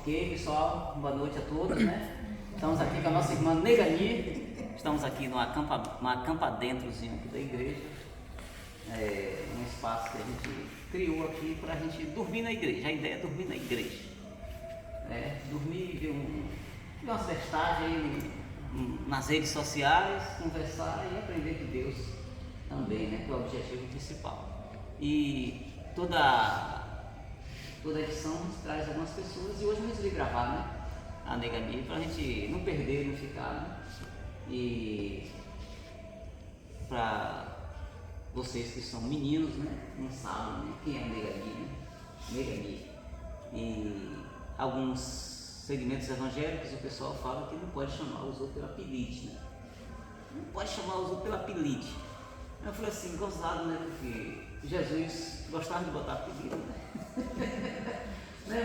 Ok, pessoal, boa noite a todos, né? Estamos aqui com a nossa irmã Negani. Estamos aqui num acampa dentrozinho aqui da igreja. Um espaço que a gente criou aqui para a gente dormir na igreja. A ideia é dormir na igreja. Dormir, ver umas versagens aí nas redes sociais, conversar e aprender de Deus também, né? Que é o objetivo principal. E toda edição a gente traz algumas pessoas e hoje eu resolvi gravar, né? A Negani, para a gente não perder, não ficar, né? E para vocês que são meninos, né? Não sabem, né? Quem é a Negani, né? Negani. E alguns segmentos evangélicos o pessoal fala que não pode chamar os outros pelo apelido, né? Não pode chamar os outros pelo apelido. Eu falei assim, gozado, né? Porque Jesus gostava de botar apelido, né?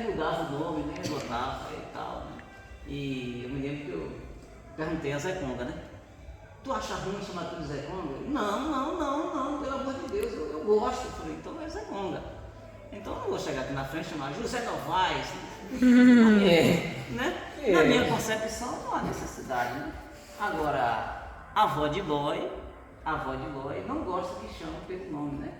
Mudava o nome, né? Botava e tal, né? E eu me lembro que eu perguntei a Zé Conga, né? Tu acha ruim chamar tudo de Zé Conga? Não, pelo amor de Deus, eu gosto. Eu falei, então é Zé Conga. Então eu não vou chegar aqui na frente e chamar José Novaes, né? Na minha concepção não há necessidade, né? Agora, a avó de Lói não gosta que chame pelo nome, né?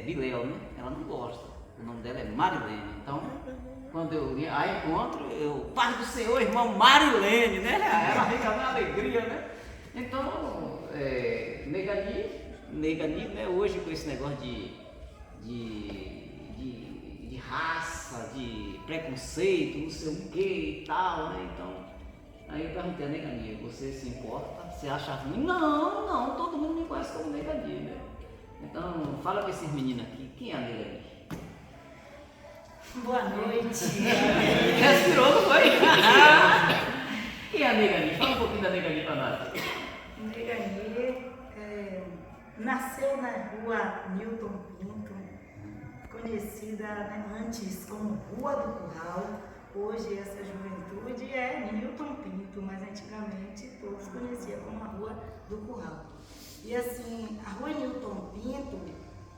Biléu, né? Ela não gosta. O nome dela é Marilene. Então, quando eu encontro, eu paz do Senhor, irmão Marilene, né? Ela fica na alegria, né? Então, Negani, né? Hoje com esse negócio de raça, de preconceito, não sei o que e tal, né? Então, aí eu perguntei a Negani, você se importa? Você acha ruim? Não, todo mundo me conhece como Negani, né? Então, fala com esses meninos aqui, quem é a Negani? Boa noite. Respirou, não foi? Quem é a Negani? Fala um pouquinho da Negani para nós. Negani nasceu na rua Newton Pinto, conhecida, né, antes como Rua do Curral. Hoje essa juventude é Newton Pinto, mas antigamente todos conheciam como a Rua do Curral. E assim, a Rua Newton Pinto,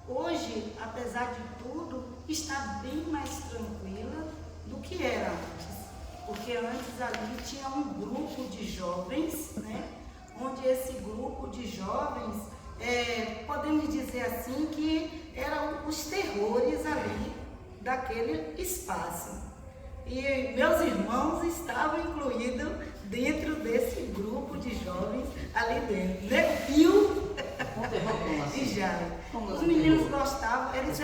hoje, apesar de tudo, está bem mais tranquila do que era antes. Porque antes ali tinha um grupo de jovens, né? Onde esse grupo de jovens, podemos dizer assim, que eram os terrores ali daquele espaço. E meus irmãos estavam incluídos dentro desse grupo de jovens ali dentro, né? E já. Os meninos gostavam, eles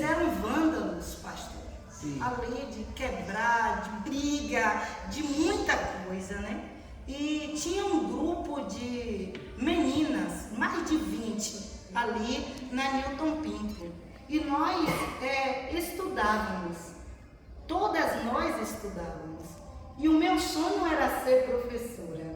eram vândalos, pastor. Sim. Ali de quebrar, de briga, de muita coisa, né? E tinha um grupo de meninas, mais de 20, ali na Newton Pinto. E nós estudávamos, todas nós estudávamos. E o meu sonho era ser professora.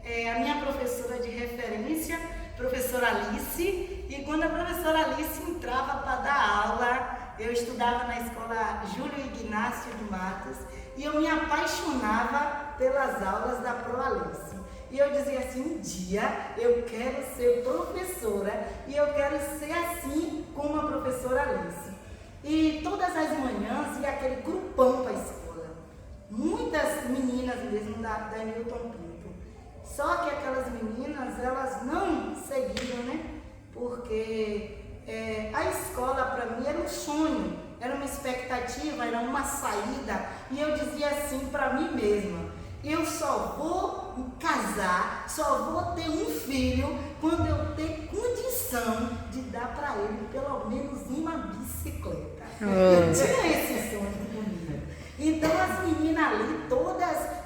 A minha professora de referência, professora Alice, e quando a professora Alice entrava para dar aula, eu estudava na escola Júlio Ignácio de Matos, e eu me apaixonava pelas aulas da Pro Alice. E eu dizia assim, um dia eu quero ser professora e eu quero ser assim como a professora Alice. E todas as manhãs ia aquele grupão para a escola. Muitas meninas mesmo da Newton Pinto. Só que aquelas meninas, elas não seguiram, né? Porque a escola para mim era um sonho, era uma expectativa, era uma saída. E eu dizia assim para mim mesma, eu só vou casar, só vou ter um filho quando eu ter condição de dar para ele pelo menos uma bicicleta. Eu tinha esse sonho comigo. Então as meninas ali todas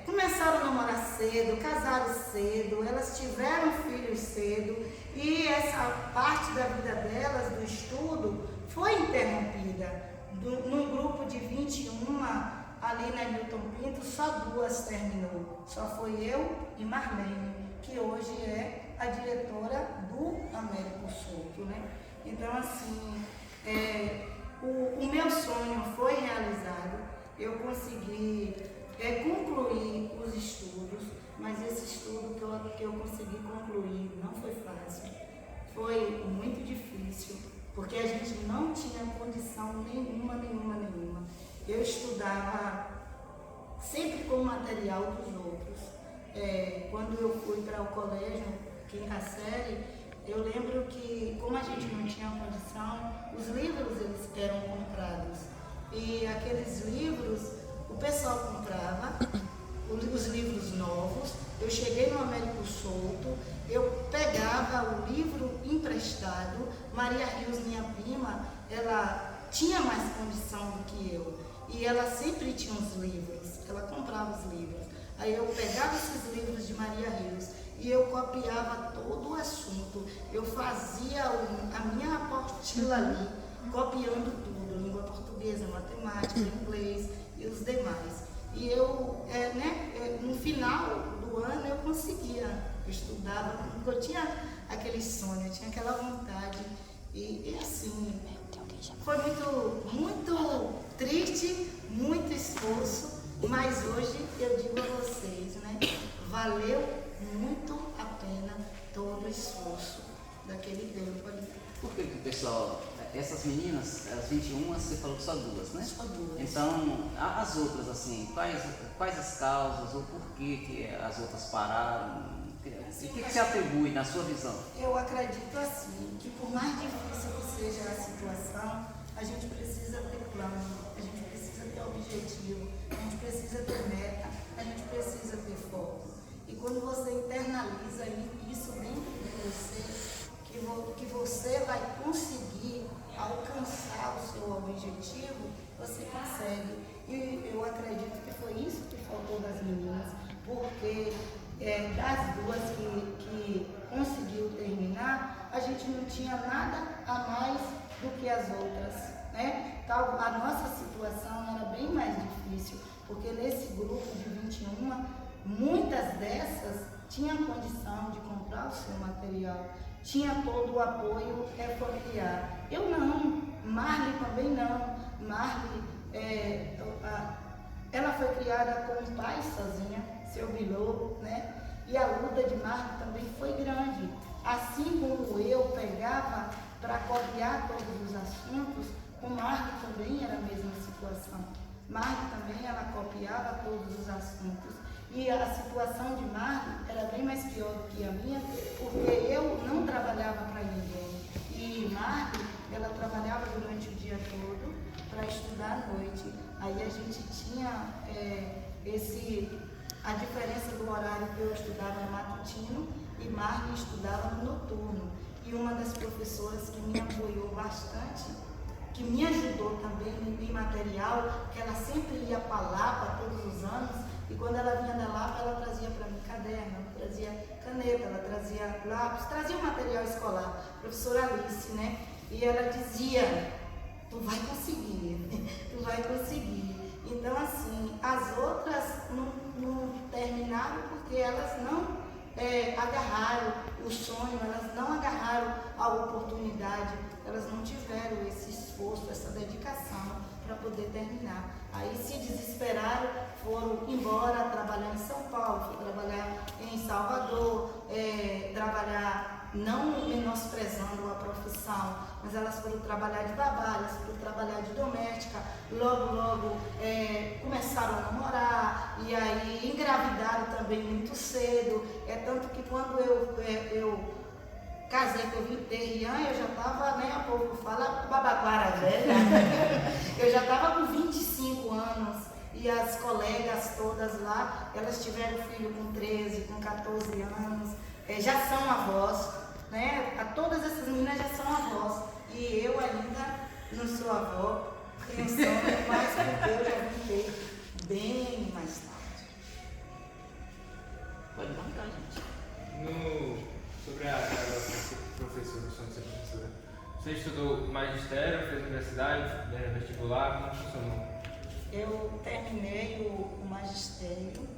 começaram a namorar cedo, casaram cedo, elas tiveram filhos cedo e essa parte da vida delas, do estudo, foi interrompida. Num grupo de 21, ali na Newton Pinto, só 2 terminou. Só foi eu e Marlene, que hoje é a diretora do Américo Souto, né? Então, assim, o meu sonho foi realizado. Eu consegui concluir os estudos, mas esse estudo que eu consegui concluir não foi fácil. Foi muito difícil, porque porque a gente não tinha condição nenhuma. Eu estudava sempre com o material dos outros. Quando eu fui para o colégio, quinta série, eu lembro que, como a gente não tinha condição, os livros eles eram comprados. E aqueles livros, o pessoal comprava, os livros novos. Eu cheguei no Américo Souto, eu pegava o livro emprestado. Maria Rios, minha prima, ela tinha mais condição do que eu. E ela sempre tinha os livros, ela comprava os livros. Aí eu pegava esses livros de Maria Rios e eu copiava todo o assunto. Eu fazia a minha apostila ali, copiando tudo, língua portuguesa, matemática, inglês e os demais. E eu, no final do ano eu conseguia, eu estudava, porque eu tinha aquele sonho, eu tinha aquela vontade. E assim, foi muito triste, muito esforço, mas hoje eu digo a vocês, né? Valeu muito a pena todo o esforço daquele tempo ali. Por que o pessoal, essas meninas, as 21, você falou que só duas, né? Só duas. Então, as outras, assim, quais as causas ou por que as outras pararam? O que se atribui na sua visão? Eu acredito assim, que por mais difícil que seja a situação, a gente precisa ter plano, a gente precisa ter objetivo, a gente precisa ter meta, a gente precisa ter foco. E quando você internaliza isso dentro de você, que você vai conseguir alcançar o seu objetivo, você consegue. E eu acredito que foi isso que faltou das meninas, porque das duas que conseguiu terminar, a gente não tinha nada a mais do que as outras, né? A nossa situação era bem mais difícil, porque nesse grupo de 21, muitas dessas tinham condição de comprar o seu material, tinha todo o apoio familiar. Eu não, Marli também não. Marli, ela foi criada com o pai sozinha, seu Bilô, né? E a luta de Marli também foi grande. Assim como eu pegava para copiar todos os assuntos, com Marli também era a mesma situação. Marli também, ela copiava todos os assuntos. E a situação de Marli era bem mais pior do que a minha, porque eu não trabalhava para ninguém. E Marli, ela trabalhava durante o dia todo para estudar à noite. Aí a gente tinha a diferença do horário que eu estudava no matutino e Marli estudava no noturno. E uma das professoras que me apoiou bastante, que me ajudou também em material, que ela sempre ia para a Lapa todos os anos, e quando ela vinha da Lapa, ela trazia para mim caderno, ela trazia caneta, ela trazia lápis, trazia o material escolar, professora Alice, né? E ela dizia, tu vai conseguir, tu vai conseguir. Então, assim, as outras não terminaram porque elas não agarraram o sonho, elas não agarraram a oportunidade, elas não tiveram esse esforço, essa dedicação para poder terminar. Aí se desesperaram, foram embora trabalhar em São Paulo, foram trabalhar em Salvador, trabalhar não menosprezando a profissão, mas elas foram trabalhar de babá, elas foram trabalhar de doméstica, logo começaram a namorar e aí engravidaram também muito cedo. Tanto que quando eu casei com o Rian, eu já estava, né, o povo fala babaquara velha, eu já estava com 25 anos e as colegas todas lá, elas tiveram filho com 13, com 14 anos, já são avós, né? Todas essas meninas já são avós e eu ainda não sou avó, tenho sonho, mas porque eu já vim ter bem mais tarde. Pode contar, gente. Sobre a professora, sonho de ser professora. Você estudou magistério, fez universidade, vestibular, como funcionou? Eu terminei o magistério,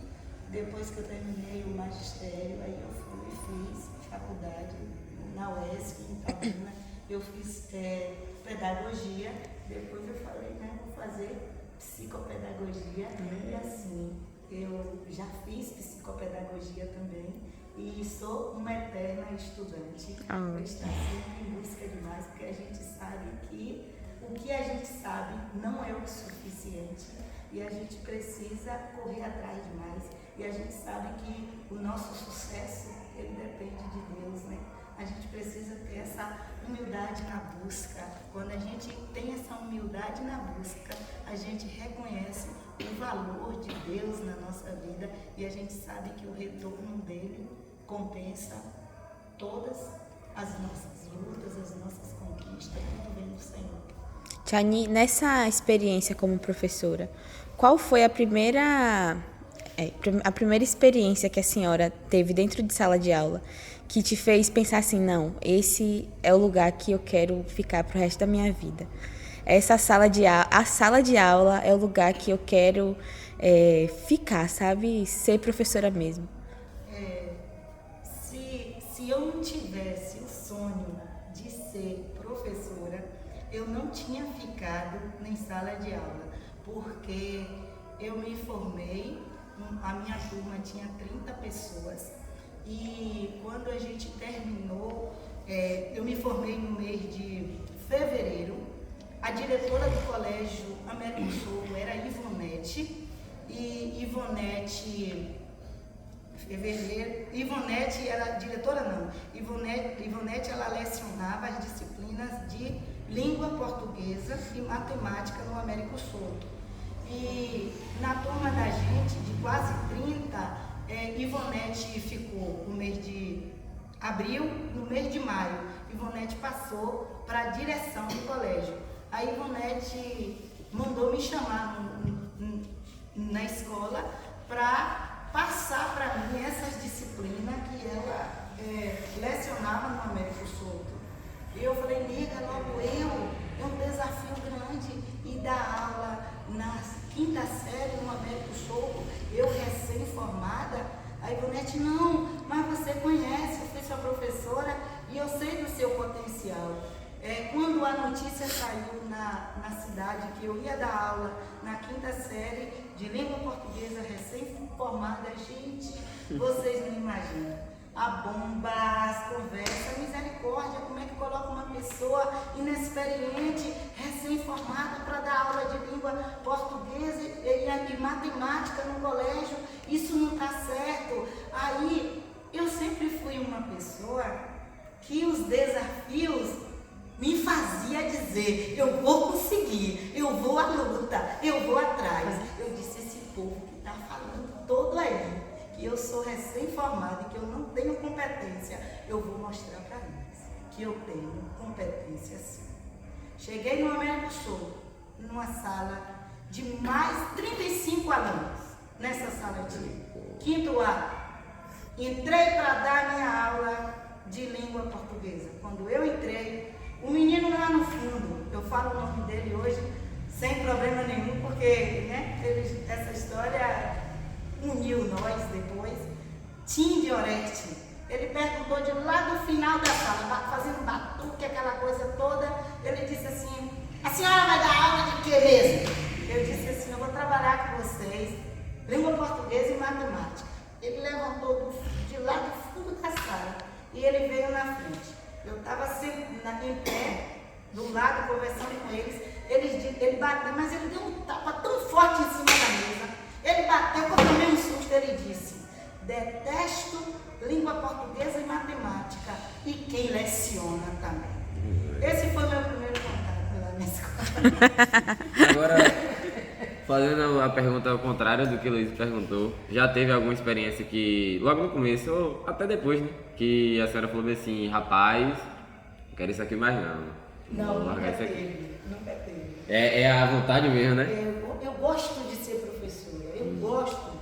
depois que eu terminei o magistério, aí eu fui e fiz faculdade na UESC, em Itabuna. Eu fiz pedagogia, depois eu falei, né, vou fazer psicopedagogia, e assim, eu já fiz psicopedagogia também, e sou uma eterna estudante. Eu estou sempre em busca de mais, porque a gente sabe o que a gente sabe não é o suficiente e a gente precisa correr atrás de mais. E a gente sabe que o nosso sucesso, ele depende de Deus, né? A gente precisa ter essa humildade na busca. Quando a gente tem essa humildade na busca, a gente reconhece o valor de Deus na nossa vida e a gente sabe que o retorno dele compensa todas as nossas lutas, as nossas conquistas, tudo vem do Senhor. Tiane, nessa experiência como professora, qual foi a primeira experiência que a senhora teve dentro de sala de aula que te fez pensar assim, não, esse é o lugar que eu quero ficar pro resto da minha vida? A sala de aula é o lugar que eu quero ficar, sabe? Ser professora mesmo. Se eu não tivesse o sonho de ser professora, eu não tinha ficado em sala de aula, porque eu me formei, a minha turma tinha 30 pessoas e quando a gente terminou, eu me formei no mês de fevereiro. A diretora do colégio Américo Souto era Ivonete, e Ivonete era diretora não, Ivonete ela lecionava as disciplinas de língua portuguesa e matemática no Américo Souto. E na turma da gente, de quase 30, Ivonete ficou no mês de abril, no mês de maio, Ivonete passou para a direção do colégio. A Ivonete mandou me chamar na escola para passar para mim essas disciplinas que ela lecionava no Américo Souto. E eu falei, nega, logo é um desafio grande ir dar aula na 5ª série no Américo Souto, eu recém-formada. A Ivonete, não, mas você conhece, eu fui sua professora e eu sei do seu potencial. Quando a notícia saiu na cidade que eu ia dar aula na 5ª série de língua portuguesa recém-formada, gente, vocês não imaginam. A bomba, as conversas, a misericórdia, como é que coloca uma pessoa inexperiente, recém-formada para dar aula de língua portuguesa e matemática no colégio, isso não está certo. Aí, eu sempre fui uma pessoa que os desafios me fazia dizer, eu vou conseguir, eu vou à luta, eu vou atrás. Eu disse, esse povo que está falando todo aí, que eu sou recém-formada e que eu não tenho competência, eu vou mostrar para eles que eu tenho competência sim. Cheguei no Américo Souto, numa sala de mais 35 alunos, nessa sala de 5º A. Entrei para dar minha aula de língua portuguesa. Quando eu entrei, o menino lá no fundo, eu falo o nome dele hoje sem problema nenhum, porque essa história uniu nós depois. Tim de Oreste, ele perguntou de lá do final da sala, fazendo batuque, aquela coisa toda, ele disse assim, a senhora vai dar aula de quê mesmo? Eu disse assim, eu vou trabalhar com vocês, língua portuguesa e matemática. Ele levantou de lá do fundo da sala e ele veio na frente. Eu estava em pé, do lado, conversando com eles. Ele bateu, mas ele deu um tapa tão forte em cima da mesa. Ele bateu, eu tomei um susto, ele disse, detesto língua portuguesa e matemática, e quem leciona também. Esse foi meu primeiro contato lá na escola. Agora, fazendo a pergunta ao contrário do que o Luiz perguntou, já teve alguma experiência que, logo no começo, ou até depois, né, que a senhora falou assim, rapaz, não quero isso aqui mais não. Não, nunca teve. É a vontade mesmo, né? Eu gosto de ser professora, eu gosto.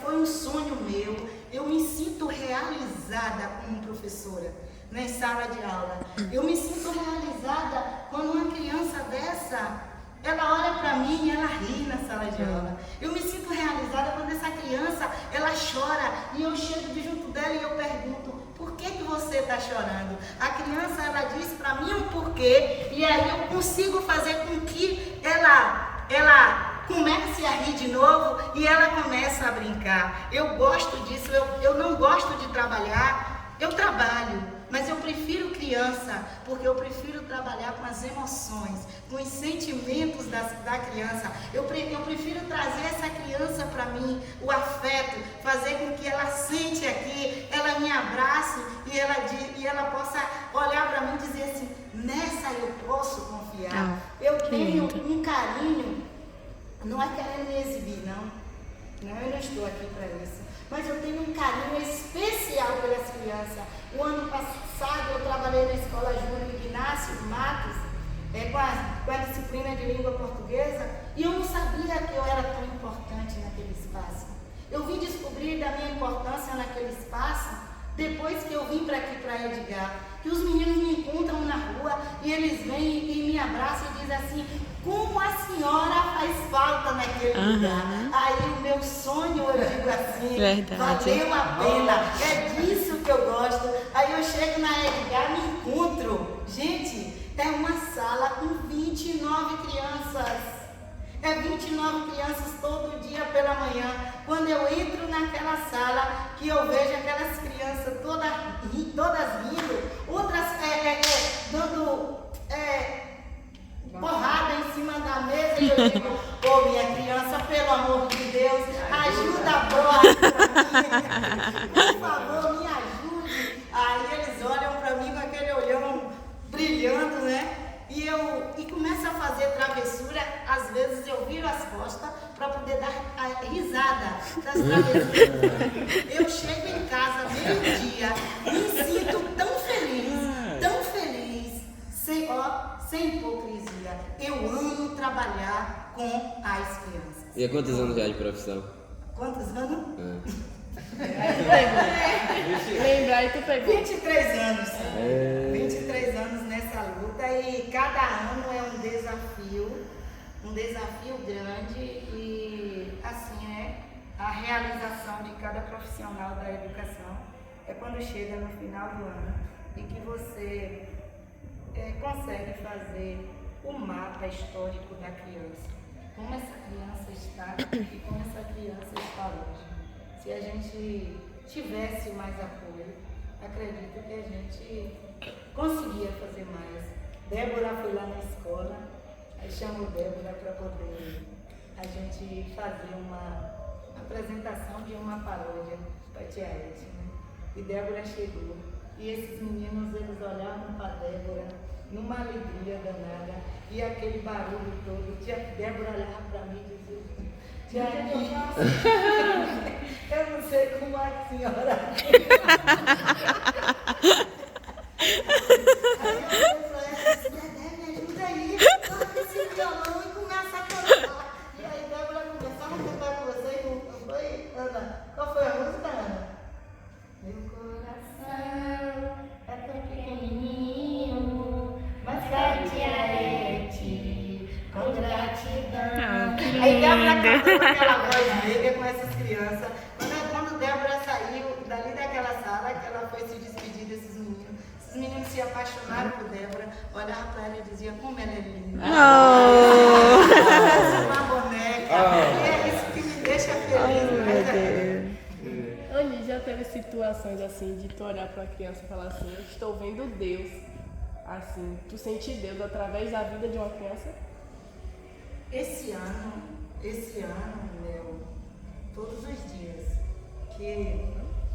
Foi um sonho meu, eu me sinto realizada como professora na sala de aula. Eu me sinto realizada quando uma criança dessa, ela olha para mim e ela ri na sala de aula. Eu me sinto realizada quando essa criança, ela chora e eu chego de junto dela e eu pergunto, por que você está chorando? A criança, ela diz para mim um porquê e aí eu consigo fazer com que ela comece a rir de novo e ela começa a brincar. Eu gosto disso, eu não gosto de trabalhar, eu trabalho, Mas eu prefiro criança, porque eu prefiro trabalhar com as emoções, com os sentimentos da criança. Eu prefiro trazer essa criança para mim, o afeto, fazer com que ela sente aqui, ela me abrace e ela possa olhar para mim e dizer assim, nessa eu posso confiar. Eu tenho um carinho, não é querendo me exibir, não. Não, eu não estou aqui para isso. Mas eu tenho um carinho especial pelas crianças. O ano passado eu trabalhei na Escola Júnior Ignácio Matos, com a disciplina de língua portuguesa, e eu não sabia que eu era tão importante naquele espaço. Eu vim descobrir da minha importância naquele espaço depois que eu vim para aqui, para Edgar, que os meninos me encontram na rua e eles vêm e me abraçam e dizem assim, como a senhora faz falta naquele lugar. Aí o meu sonho, eu digo assim, valeu a pena, é disso que eu gosto. Aí eu chego na Edgar, me encontro. Gente, é uma sala com 29 crianças. É 29 crianças todo dia pela manhã. Quando eu entro naquela sala, que eu vejo aquelas crianças todas rindo, outras dando porrada em cima da mesa, e eu digo, ô minha criança, pelo amor de Deus, ajuda a prova pra mim. Por favor, me ajude. Aí eles olham pra mim com aquele olhão brilhando, né? E começa a fazer travessura, às vezes eu viro as costas para poder dar a risada das travessuras. Eu chego em casa meio-dia, me sinto tão feliz, sem hipocrisia. Eu amo trabalhar com as crianças. E há quantos anos já de profissão? Quantos anos? Lembrar e tu pegou. 23 anos. 23 anos nessa luta e cada ano é um desafio grande e assim a realização de cada profissional da educação é quando chega no final do ano e que você consegue fazer o mapa histórico da criança. Como essa criança está e como essa criança está hoje. Se a gente tivesse mais apoio, acredito que a gente conseguia fazer mais. Débora foi lá na escola, aí chamou Débora para poder a gente fazer uma apresentação de uma paródia para a Tia Ete, né? E Débora chegou, e esses meninos, eles olhavam para Débora numa alegria danada, e aquele barulho todo. Tia Débora olhava para mim e dizia, Tia eu não sei como a senhora. Aí eu falei pra ela, Débora, me ajuda aí, toca esse violão e começa a cantar. E aí Débora começava a cantar com você, não foi, Ana? Qual foi a música, Ana? Meu coração é tão pequenininho, mas cate a Ete com gratidão. Aí Débora cantando aquela voz negra com essas crianças. Quando Débora saiu dali daquela sala, que ela foi se despedir desses meninos, esses meninos se apaixonaram por Débora, olhavam para ela e diziam, como ela é linda. Parece uma boneca. E é isso que me deixa feliz. Anny, já teve situações assim de tu olhar para a criança e falar assim, eu estou vendo Deus, assim, tu sente Deus através da vida de uma criança? Esse ano, meu, todos os dias que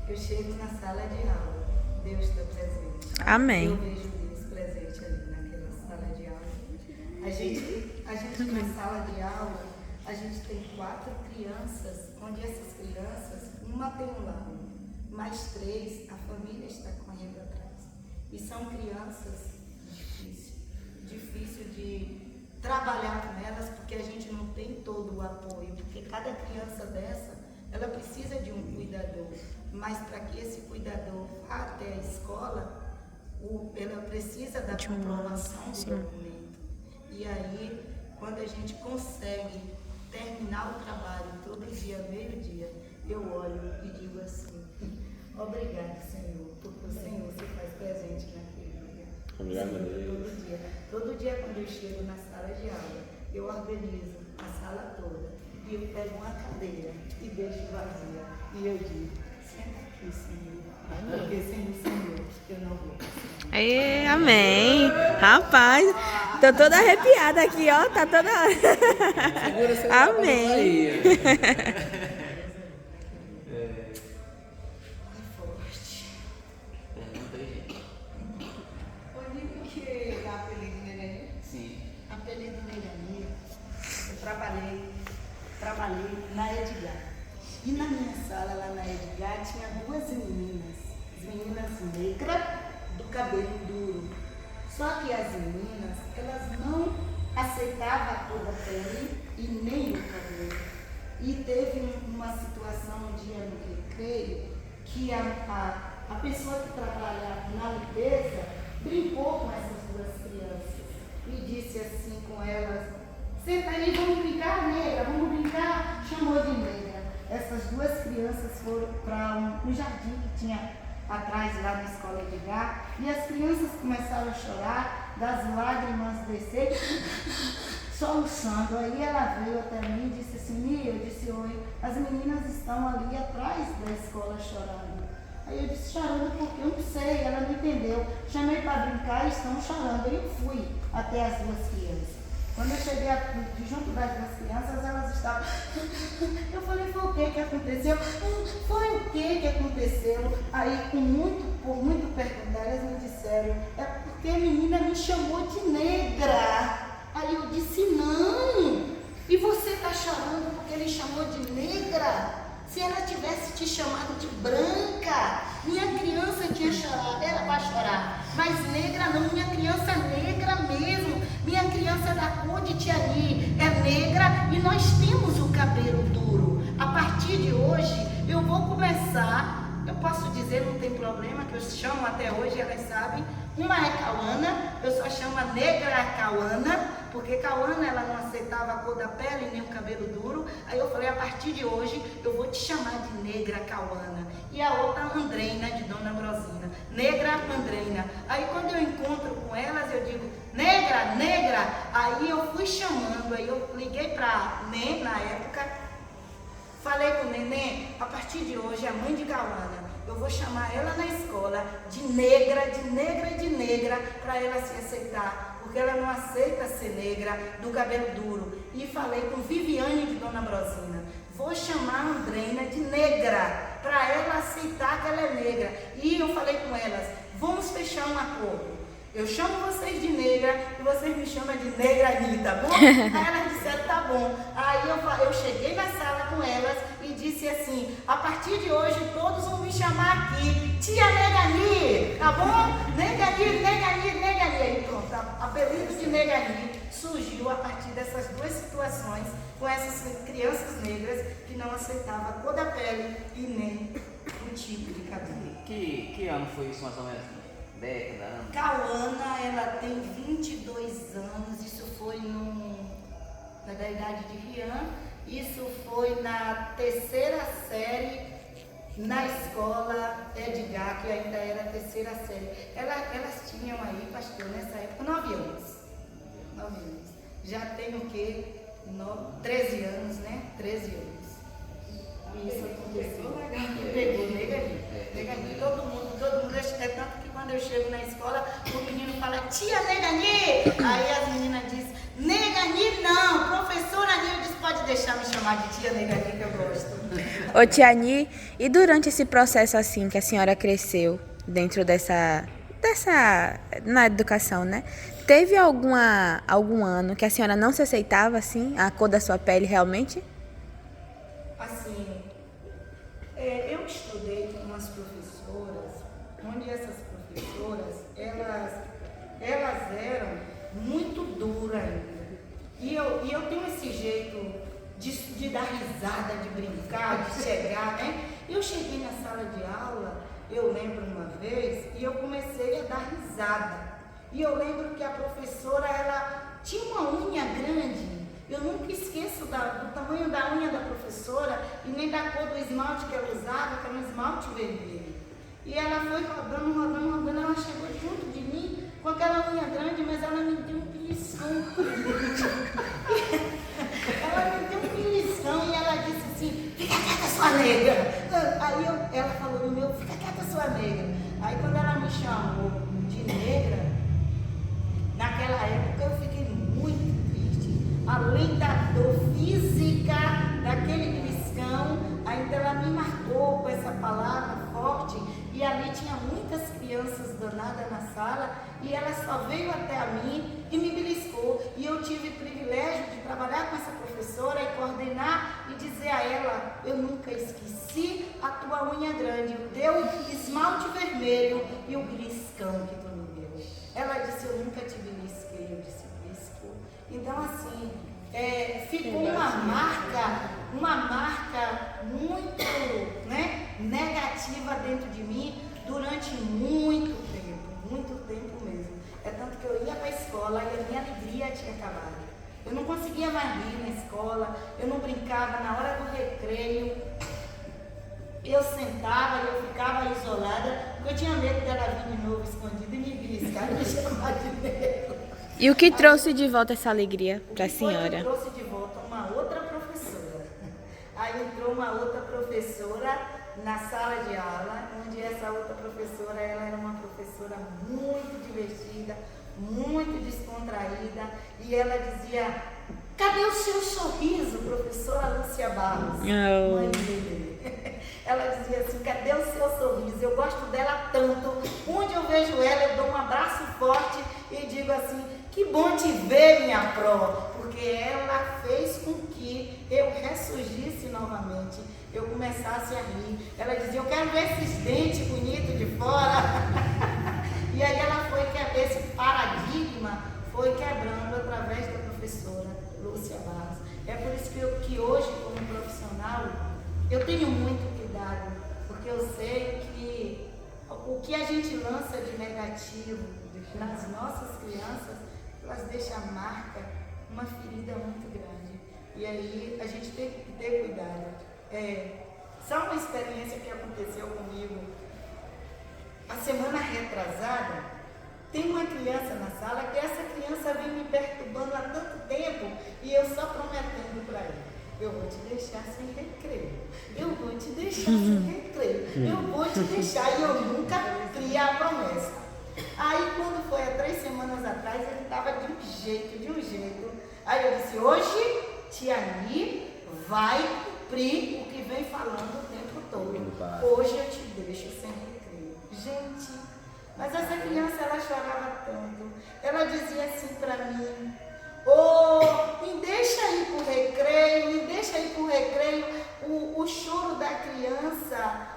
eu chego na sala de aula, Deus está presente. Amém. Eu vejo Deus presente ali naquela sala de aula. A gente na sala de aula, a gente tem 4 crianças, onde essas crianças, uma tem um lado, mais 3, a família está correndo atrás. E são crianças difícil de trabalhar com elas, porque a gente não tem todo o apoio, porque cada criança dessa, ela precisa de um cuidador, mas para que esse cuidador vá até a escola, ela precisa da comprovação do documento. E aí, quando a gente consegue terminar o trabalho todo dia, meio-dia, eu olho e digo assim, obrigado, Senhor, porque o Senhor se faz presente naquele dia. Obrigado, Deus. Todo dia quando eu chego na sala de aula, eu organizo a sala toda e eu pego uma cadeira e deixo vazia e eu digo, senta aqui. do Senhor. Porque sem o Senhor eu não vou. Amém. Rapaz, tô toda arrepiada aqui, ó. Tá toda. Segura seu Amém. Pergunta aí, gente. Onde que dá apelido Neirani? Sim. Apelido Neirani, eu trabalhei na Edgar. E na minha sala lá na Edgar tinha duas meninas. As meninas negras do cabelo duro. Só que as meninas, elas não aceitavam a cor da pele e nem o cabelo. E teve uma situação um dia no recreio que a pessoa que trabalha na limpeza brincou com essas duas crianças e disse assim com elas: senta aí, vamos brincar, negra, vamos brincar. Chamou de negra. Essas duas crianças foram para um jardim que tinha atrás lá na escola Edgar, e as crianças começaram a chorar, das lágrimas descer, soluçando. Aí ela veio até mim e disse assim: Mia, eu disse oi, as meninas estão ali atrás da escola chorando. Aí eu disse: chorando porque eu não sei, ela não entendeu. Chamei para brincar e estão chorando. Aí eu fui até as duas crianças. Quando eu cheguei junto das duas crianças, elas estavam... Eu falei: foi o que aconteceu? Foi o que aconteceu? Aí, por muito perguntar, elas me disseram: é porque a menina me chamou de negra. Aí eu disse: não. E você está chorando porque ele chamou de negra? Se ela tivesse te chamado de branca, minha criança tinha chorado, era para chorar. Mas negra não, minha criança é negra mesmo. Minha criança é da cor de Tiani, é negra e nós temos o cabelo duro. A partir de hoje, eu vou começar, eu posso dizer, não tem problema, que eu chamo até hoje, elas sabem. Uma é Cauana, eu só chamo a negra Cauana, porque Cauana ela não aceitava a cor da pele nem o cabelo duro. Aí eu falei: a partir de hoje eu vou te chamar de negra Cauana. E a outra Andreina, de Dona Brosina, negra Andreina. Aí quando eu encontro com elas, eu digo: negra, negra. Aí eu fui chamando, aí eu liguei para Nê na época, falei com o Nenê: a partir de hoje a mãe de Cauana, eu vou chamar ela na escola de negra, de negra e de negra, para ela se aceitar, porque ela não aceita ser negra, do cabelo duro. E falei com Viviane de Dona Brosina: vou chamar a Andreina de negra, para ela aceitar que ela é negra. E eu falei com elas: vamos fechar um acordo. Eu chamo vocês de negra e vocês me chamam de negra ali, tá bom? Aí elas disseram: tá bom. Aí eu cheguei na sala com elas e disse assim: a partir de hoje todos vão me chamar aqui Tia Negani, tá bom? Negani, Negani, Negani. Aí pronto, apelido de Negani surgiu a partir dessas duas situações, com essas crianças negras que não aceitavam a cor da pele e nem o tipo de cabelo. Que ano foi isso, mais ou menos? Década, ano? Cauana, ela tem 22 anos, isso foi na idade de Rian, isso foi na terceira série na escola Edgar, que ainda era a terceira série. Elas tinham aí, pastor, nessa época, 9 anos. 9 anos. Já tem o quê? 13 anos, né? 13 anos. E isso aconteceu. Pegou, Negani. Todo mundo. É tanto que quando eu chego na escola, o menino fala: tia Negani. Aí as meninas dizem: Negani não, professora Nildes pode deixar me chamar de tia Negani, que eu gosto. Ô tia Ni, e durante esse processo assim que a senhora cresceu dentro na educação, né? Teve algum ano que a senhora não se aceitava assim, a cor da sua pele realmente? Assim, eu estudei com umas professoras, onde essas professoras, elas eram muito duras ainda. E eu tenho esse jeito de dar risada, de brincar, de chegar, né? Eu cheguei na sala de aula, eu lembro uma vez, e eu comecei a dar risada. E eu lembro que a professora, ela tinha uma unha grande. Eu nunca esqueço do tamanho da unha da professora e nem da cor do esmalte que ela usava, que era um esmalte vermelho. E ela foi rodando, ela chegou junto de mim com aquela unha grande, mas ela me deu um beliscão. Ela me deu um beliscão e ela disse assim: fica quieta, sua negra. Aí ela falou no meu chamou de negra, naquela época eu fiquei muito triste. Além da dor física daquele beliscão, ainda ela me marcou com essa palavra forte. E ali tinha muitas crianças danadas na sala e ela só veio até a mim e me beliscou. E eu tive o privilégio de trabalhar com essa professora e coordenar e dizer a ela: eu nunca esqueci a tua unha grande, o teu esmalte vermelho e o beliscão que tu me deu. Ela disse: eu nunca te belisquei. Eu disse: beliscou. Então assim, ficou uma marca muito, né, negativa dentro de mim durante muito tempo mesmo. É tanto que eu ia para a escola e a minha alegria tinha acabado. Eu não conseguia mais rir na escola, eu não brincava na hora do recreio. Eu sentava e eu ficava isolada, porque eu tinha medo dela vir de novo escondida e me beliscar e me chamar de negro. E o que trouxe de volta essa alegria para a senhora? Trouxe de volta uma outra professora. Aí entrou uma outra professora na sala de aula, onde essa outra professora, ela era uma professora muito divertida, muito descontraída, e ela dizia: cadê o seu sorriso, professora Lúcia Barros? Oh. Mãe dele. Ela dizia assim: cadê o seu sorriso? Eu gosto dela tanto. Onde eu vejo ela, eu dou um abraço forte e digo assim: que bom te ver, minha pró, porque ela fez com que eu ressurgisse novamente, eu começasse a rir. Ela dizia: eu quero ver esses dentes bonitos de fora. E aí ela foi quebrar, esse paradigma foi quebrando através da professora Lúcia Barros. É por isso que hoje, como profissional, eu tenho muito cuidado, porque eu sei que o que a gente lança de negativo nas nossas crianças, elas deixam a marca, uma ferida muito grande. E aí a gente tem que ter cuidado. Só uma experiência que aconteceu comigo. A semana retrasada, tem uma criança na sala que essa criança vem me perturbando há tanto tempo e eu só prometendo para ele: eu vou te deixar sem recreio, eu vou te deixar sem recreio, eu vou te deixar, e eu nunca criei a promessa. Aí quando foi há 3 semanas atrás, ele estava de um jeito. Aí eu disse: hoje, tia Ni vai cumprir o que vem falando o tempo todo. Hoje eu te deixo sem recreio. Gente, mas essa criança, ela chorava tanto. Ela dizia assim para mim: me deixa ir pro recreio, me deixa ir pro recreio. O choro da criança,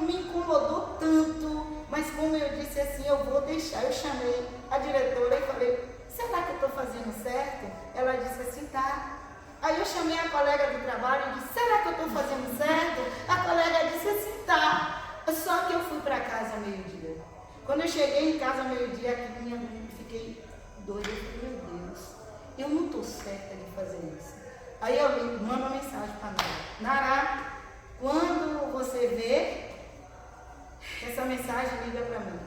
me incomodou tanto. Mas como eu disse assim, eu vou deixar. Eu chamei a diretora e falei: será que eu estou fazendo certo? Ela disse assim: tá. Aí eu chamei a colega do trabalho e disse: será que eu estou fazendo certo? A colega disse assim: tá. Só que eu fui para casa ao meio-dia. Quando eu cheguei em casa ao meio-dia, fiquei doida. Eu falei: meu Deus, eu não estou certa de fazer isso. Aí eu mando uma mensagem para Nara: Nara, quando você vê essa mensagem, liga para mim.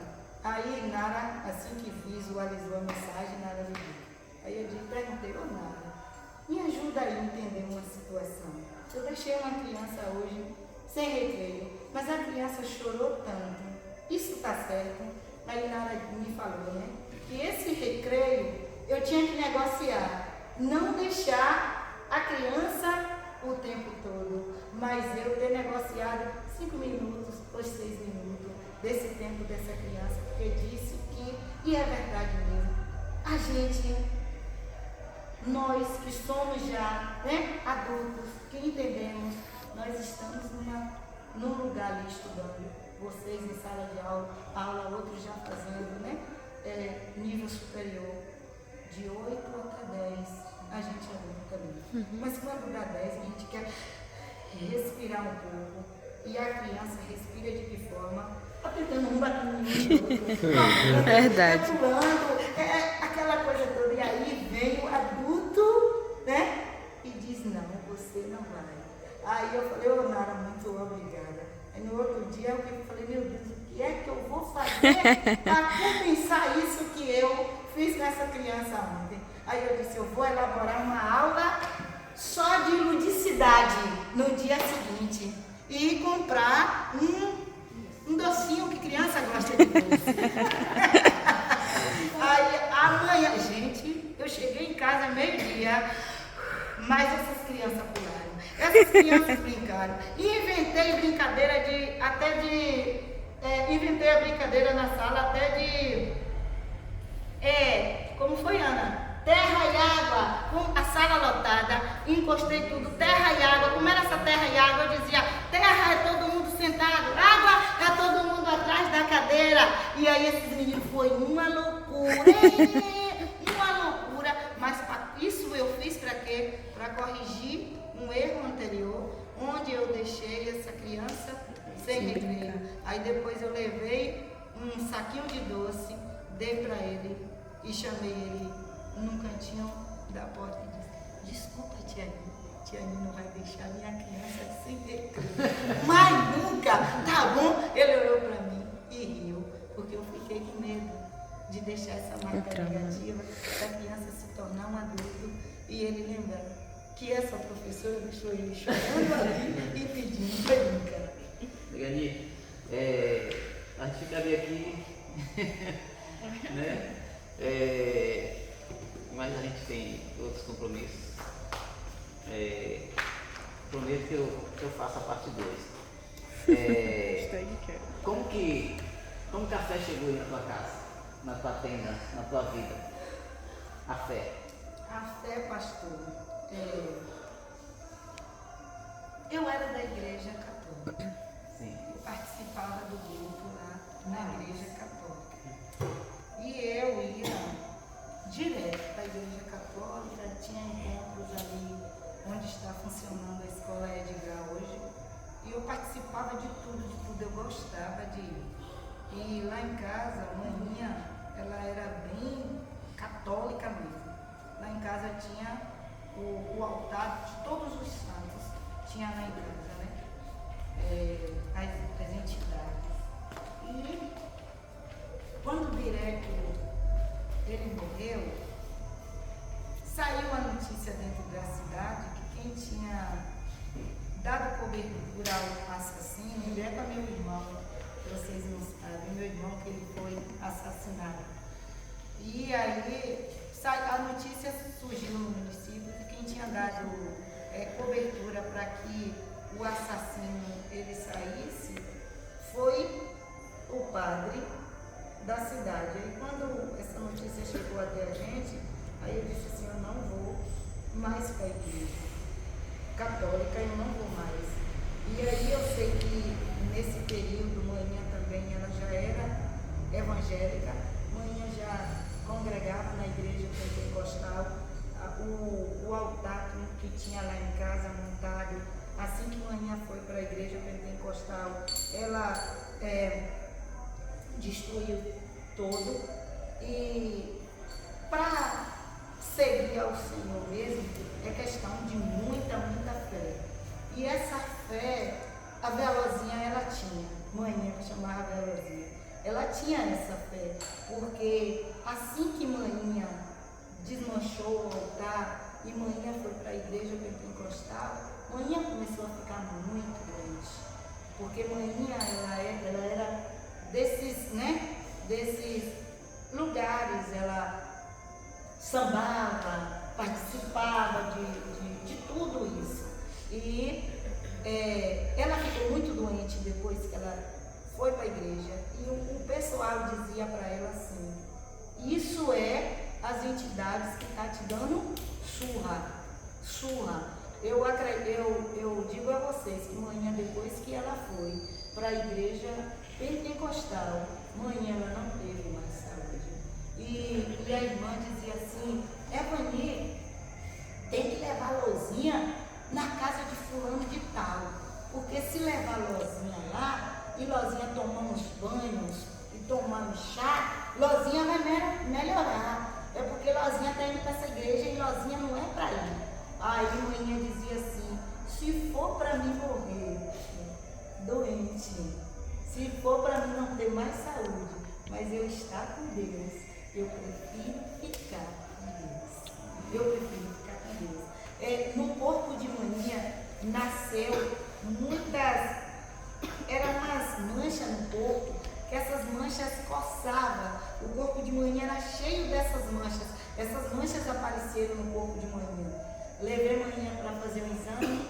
Aí Nara, assim que visualizou a mensagem, Nara ligou. Aí eu perguntei: ô Nara, me ajuda aí a entender uma situação. Eu deixei uma criança hoje sem recreio, mas a criança chorou tanto. Isso está certo? Aí Nara me falou, né, que esse recreio eu tinha que negociar, não deixar a criança o tempo todo, mas eu ter negociado 5 minutos ou 6 minutos desse tempo dessa criança, porque disse que, e é verdade mesmo, a gente, nós que somos já, né, adultos, que entendemos, nós estamos num lugar ali estudando, vocês em sala de aula, outros já fazendo, né, nível superior, de 8 até 10, a gente é adulto ali. Mas quando dá 10, a gente quer respirar um pouco, e a criança respira de que forma? Tá tentando um bater no outro. Verdade. Pulando, aquela coisa toda. E aí vem o adulto, né? E diz: não, você não vai. Aí eu falei: ô Nara, muito obrigada. Aí no outro dia eu falei: meu Deus, o que é que eu vou fazer para compensar isso que eu fiz nessa criança ontem? Aí eu disse: eu vou elaborar uma aula só de ludicidade no dia seguinte e comprar Um docinho que criança gosta de doce. Aí amanhã, gente, eu cheguei em casa meio-dia, mas essas crianças pularam. Essas crianças brincaram. E inventei inventei a brincadeira na sala até de. Como foi, Ana? Terra e água, com a sala lotada, encostei tudo, terra e água. Como era essa terra e água? Eu dizia, terra é todo mundo sentado, água é todo mundo atrás da cadeira. E aí esses meninos foi uma loucura, uma loucura. Mas isso eu fiz para quê? Para corrigir um erro anterior, onde eu deixei essa criança sem recreio. Aí depois eu levei um saquinho de doce, dei para ele e chamei ele num cantinho da porta e disse, desculpa, tia Nini não vai deixar minha criança sem recreio. Mas nunca, tá bom? Ele olhou para mim e riu, porque eu fiquei com medo de deixar essa marca negativa da criança se tornar um adulto e ele lembrar que essa professora deixou ele chorando ali e pedindo para ele brincar. Gani, a gente ficaria aqui, né? Mas a gente tem outros compromissos. Prometo que eu faço a parte 2. Como que a fé chegou aí na tua casa, na tua tenda, na tua vida? A fé. A fé, pastor, eu era da igreja católica. Sim. Eu participava do grupo lá na igreja católica. E eu ia direto para a igreja católica, tinha encontros ali onde está funcionando a escola Edgar hoje. E eu participava de tudo, eu gostava de ir. E lá em casa, a maninha, ela era bem católica mesmo. Lá em casa tinha o altar de todos os santos, tinha lá em casa, né? As entidades. E quando o direto ele morreu, saiu a notícia dentro da cidade que quem tinha dado cobertura ao assassino, ele é para meu irmão, vocês não sabem, meu irmão que ele foi assassinado. E aí a notícia surgiu no município que quem tinha dado cobertura para que o assassino ele saísse foi o padre da cidade. Aí quando essa notícia chegou até a gente, aí eu disse assim, eu não vou mais para a igreja católica, eu não vou mais. E aí eu sei que nesse período, manhã também, ela já era evangélica, manhã já congregava na igreja pentecostal, o altar que tinha lá em casa montado, assim que manhã foi para a igreja pentecostal, ela destruiu todo. E para seguir ao Senhor mesmo é questão de muita fé. E essa fé, a Velozinha ela tinha, manhã que chamava Velozinha, ela tinha essa fé, porque assim que manhã desmanchou o altar e manhã foi para a igreja pentecostal, manhã começou a ficar muito doente, porque manhã ela era desses, né, desses lugares, ela sambava, participava de tudo isso. E ela ficou muito doente depois que ela foi para a igreja. E o pessoal dizia para ela assim, isso é as entidades que estão te dando surra. Eu digo a vocês que manhã depois que ela foi para a igreja pentecostal, manhã ela não teve mais saúde. E a irmã dizia assim, Evani, tem que levar a Lozinha na casa de fulano de tal, porque se levar a Lozinha lá, e Lozinha tomar uns banhos, e tomar um chá, Lozinha vai melhorar. É porque Lozinha está indo para essa igreja e Lozinha não é para ir. Aí a manhã dizia assim, se for para mim morrer doente, se for para mim não ter mais saúde, mas eu estar com Deus, eu prefiro ficar com Deus. Eu prefiro ficar com Deus. No corpo de manhã nasceu muitas, eram umas manchas no corpo, que essas manchas coçavam. O corpo de manhã era cheio dessas manchas. Essas manchas apareceram no corpo de manhã. Levei manhã para fazer um exame,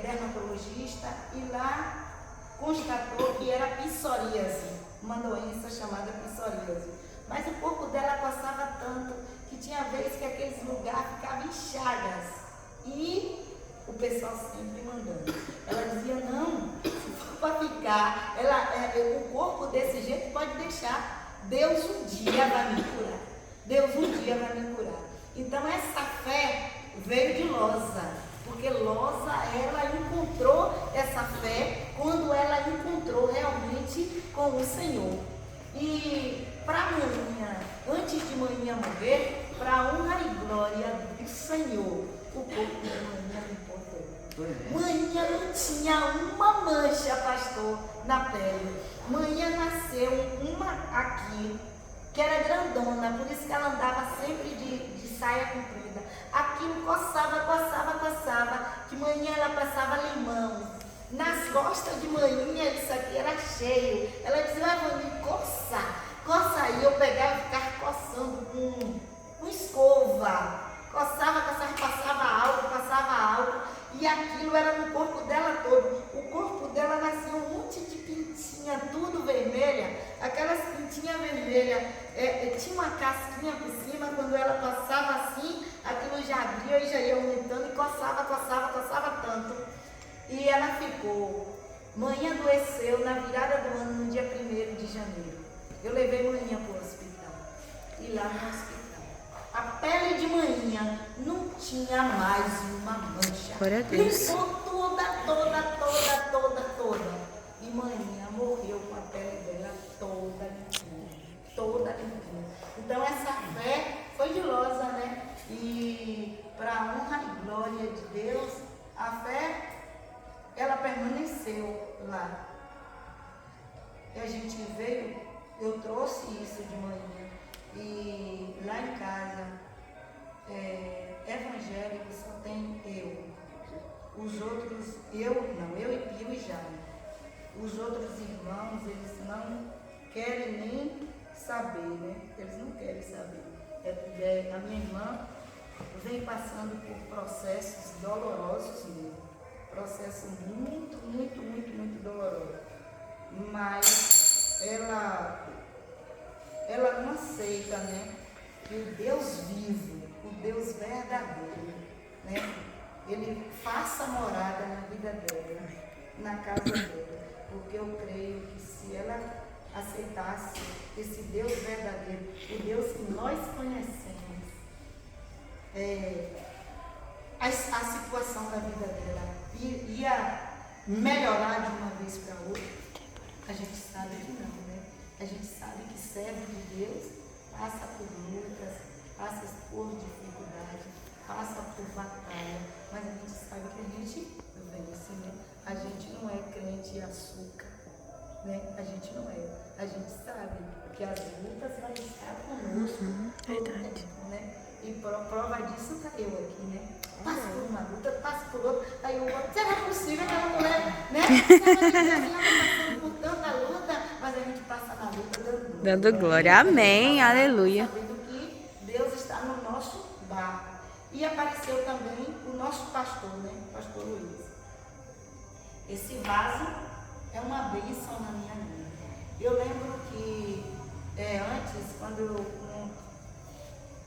dermatologista, e lá constatou que era psoríase, uma doença chamada psoríase. Mas o corpo dela coçava tanto que tinha vezes que aqueles lugares ficavam em chagas. E o pessoal sempre mandando. Ela dizia, não, se for para ficar, o corpo desse jeito pode deixar. Deus um dia vai me curar. Deus um dia vai me curar. Então essa fé veio de Loza, porque Loza, ela encontrou essa fé quando ela encontrou realmente com o Senhor. E para manhã, antes de manhã morrer, para honra e glória do Senhor, o corpo de manhã me importou. Manhã não tinha uma mancha, pastor, na pele. Manhã nasceu uma aqui, que era grandona, por isso que ela andava sempre de saia comprida. Aquilo coçava, de manhã ela passava limão. Nas costas de manhã, isso aqui era cheio. Ela dizia, vai coça aí. Eu pegava e ficava coçando com escova. Coçava, passava álcool. E aquilo era no corpo dela todo. O corpo dela nascia um monte de pintinha, tudo vermelha. Aquelas pintinhas vermelhas, tinha uma casquinha por cima, quando ela coçava assim, aquilo já abria e já ia aumentando e coçava tanto. E ela ficou. Manhã adoeceu na virada do ano, no dia 1º de janeiro. Eu levei manhã para o hospital. E lá no hospital, a pele de manhã não tinha mais uma mancha. Glória a Deus. Limpou toda. E manhã morreu com a pele dela toda limpinha. Então essa fé foi de Loza, né? E para a honra e glória de Deus, a fé, ela permaneceu lá. E a gente veio, eu trouxe isso de manhã. E lá em casa, evangélico só tem eu. Os outros, eu e Pio e Jaime. Os outros irmãos, eles não querem nem saber, né? Eles não querem saber. A minha irmã vem passando por processos dolorosos mesmo. Processos muito dolorosos. Mas ela não aceita, né? Que o Deus vivo, o Deus verdadeiro, né? Ele faça morada na vida dela, na casa dela. Porque eu creio que se ela aceitasse esse Deus verdadeiro, o Deus que nós conhecemos, a situação da vida dela ia melhorar de uma vez para outra. A gente sabe que não, né? A gente sabe que servo de Deus passa por lutas, passa por dificuldades, passa por batalha, mas a gente sabe que a gente vence, né? A gente não é crente açúcar, né? A gente não é. A gente sabe que as lutas vão estar conosco. Verdade. Né? E prova disso está eu aqui, né? Passa por uma luta, passa por outra. Aí o outro, será possível aquela mulher, né? Será que ela está passando por tanta luta? Mas a gente passa na luta Dando glória. Amém. Aleluia. Sabendo que Deus está no nosso barco. E apareceu também o nosso pastor, né? O pastor Luiz. Esse vaso é uma bênção na minha vida. Eu lembro que antes, quando eu não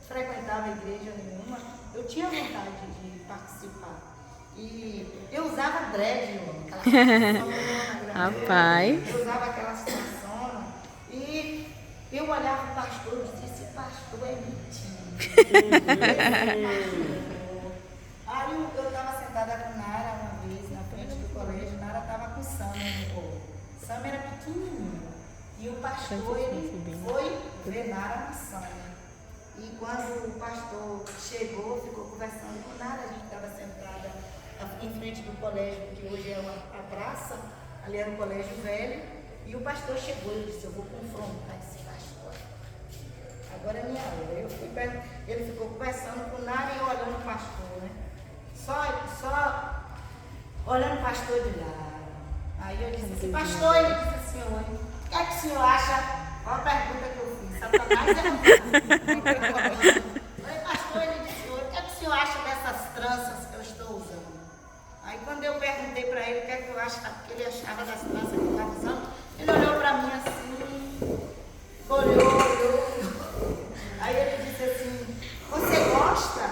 frequentava igreja nenhuma, eu tinha vontade de participar. E eu usava dread, aquela situação, Rapaz. eu usava aquela situação. E eu olhava o pastor e dizia, esse pastor é mentira. Aí eu estava sentada com Nara uma vez na frente do colégio, Nara estava com Sam no colo. Sam era pequenininho. E o pastor, ele foi ver Nara no Sam. E quando o pastor chegou, ficou conversando com Nara, a gente estava sentada em frente do colégio, que hoje é a praça, ali era o colégio velho, e o pastor chegou e disse, eu vou confrontar esse pastor. Agora é minha hora. Eu fui perto, ele ficou conversando com Nara e eu olhando o pastor, né? Só olhando o pastor de lá. Aí eu disse assim, pastor, ele disse assim, oi. que o senhor acha? Qual a pergunta que eu fiz? Satanás é Oi, pastor, ele disse, o que o senhor acha dessas tranças que eu estou usando? Aí quando eu perguntei para ele o que é que ele achava das tranças que eu estava usando, ele olhou para mim assim, olhou. Aí ele disse assim, você gosta?